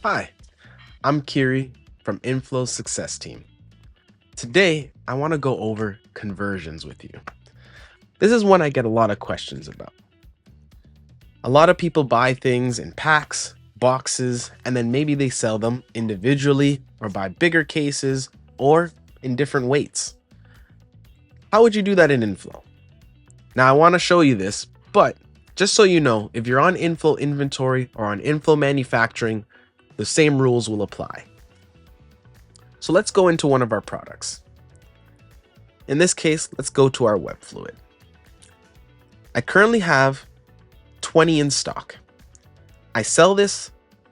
Hi, I'm Kiri from Inflow Success Team. Today, I want to go over conversions with you. This is one I get a lot of questions about. A lot of people buy things in packs, boxes, and then maybe they sell them individually or buy bigger cases or in different weights. How would you do that in Inflow? Now, I want to show you this, but just so you know, if you're on Inflow Inventory or on Inflow Manufacturing, the same rules will apply. So let's go into one of our products. In this case, let's go to our web fluid. I currently have 20 in stock. I sell this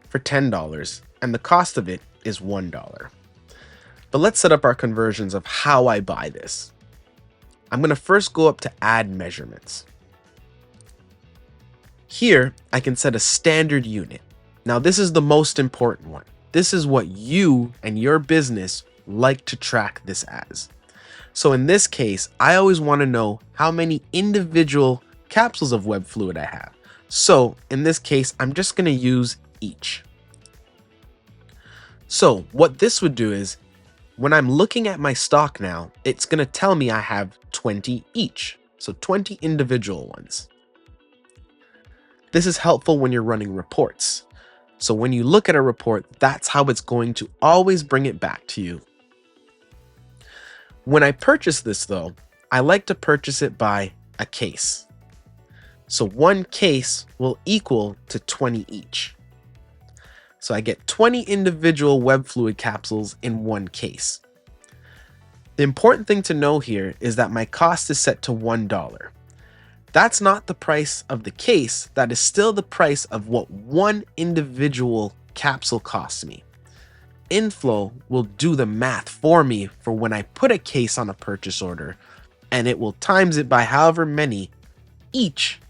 for $10 and the cost of it is $1. But let's set up our conversions of how I buy this. I'm going to first go up to add measurements. Here, I can set a standard unit. Now, this is the most important one. This is what you and your business like to track this as. So in this case, I always want to know how many individual capsules of web fluid I have. So in this case, I'm just going to use each. So what this would do is when I'm looking at my stock now, it's going to tell me I have 20 each. So 20 individual ones. This is helpful when you're running reports. So when you look at a report, that's how it's going to always bring it back to you. When I purchase this though, I like to purchase it by a case. So one case will equal to 20 each. So I get 20 individual web fluid capsules in one case. The important thing to know here is that my cost is set to $1. That's not the price of the case, that is still the price of what one individual capsule costs me. Inflow will do the math for me for when I put a case on a purchase order, and it will times it by however many each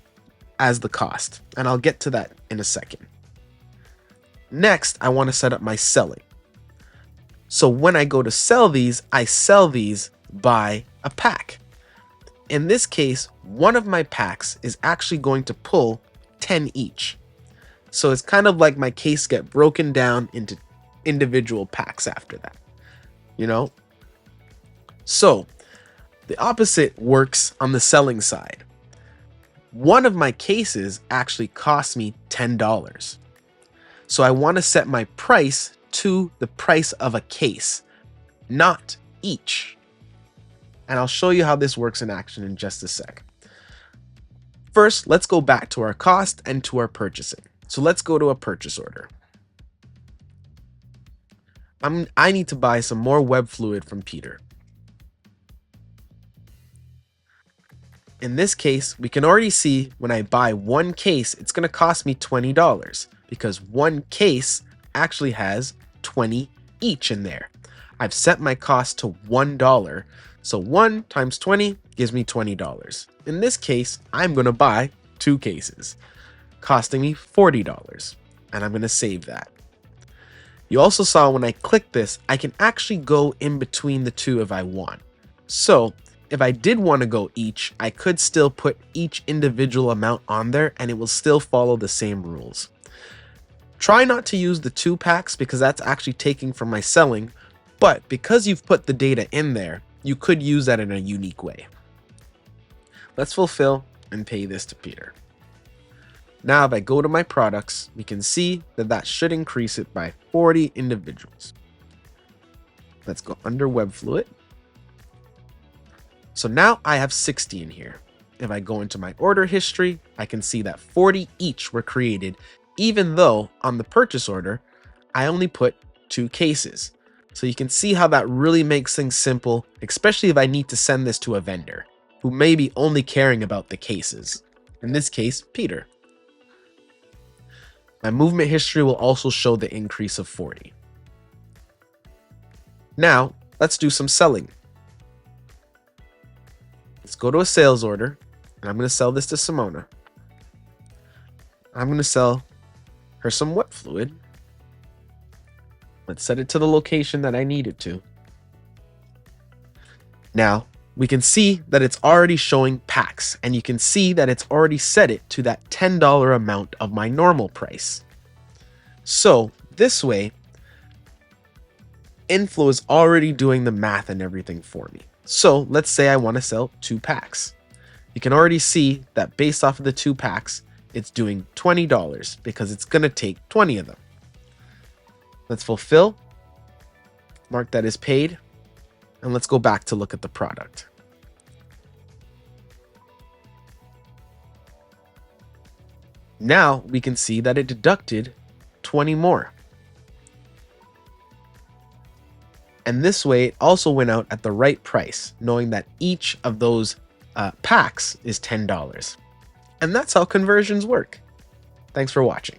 as the cost, and I'll get to that in a second. Next, I want to set up my selling. So when I go to sell these, I sell these by a pack. In this case, one of my packs is actually going to pull 10 each. So it's kind of like my case get broken down into individual packs after that, you know? So the opposite works on the selling side. One of my cases actually cost me $10. So I want to set my price to the price of a case, not each. And I'll show you how this works in action in just a sec. First, let's go back to our cost and to our purchasing. So let's go to a purchase order. I need to buy some more web fluid from Peter. In this case, we can already see when I buy one case, it's going to cost me $20 because one case actually has 20 each in there. I've set my cost to $1. So 1 times 20 gives me $20. In this case, I'm going to buy 2 cases, costing me $40, and I'm going to save that. You also saw when I click this, I can actually go in between the two if I want. So if I did want to go each, I could still put each individual amount on there and it will still follow the same rules. Try not to use the 2 packs because that's actually taking from my selling, but because you've put the data in there, you could use that in a unique way. Let's fulfill and pay this to Peter. Now, if I go to my products, we can see that that should increase it by 40 individuals. Let's go under web fluid. So now I have 60 in here. If I go into my order history, I can see that 40 each were created, even though on the purchase order, I only put 2 cases. So you can see how that really makes things simple, especially if I need to send this to a vendor who may be only caring about the cases. In this case, Peter. My movement history will also show the increase of 40. Now, let's do some selling. Let's go to a sales order, and I'm going to sell this to Simona. I'm going to sell her some wet fluid. Let's set it to the location that I need it to. Now, we can see that it's already showing packs, and you can see that it's already set it to that $10 amount of my normal price. So This way, Inflow is already doing the math and everything for me. So let's say I want to sell 2 packs. You can already see that based off of the 2 packs, it's doing $20 because it's going to take 20 of them. Let's fulfill, mark that as paid, and let's go back to look at the product. Now we can see that it deducted 20 more. And this way, it also went out at the right price, knowing that each of those packs is $10. And that's how conversions work. Thanks for watching.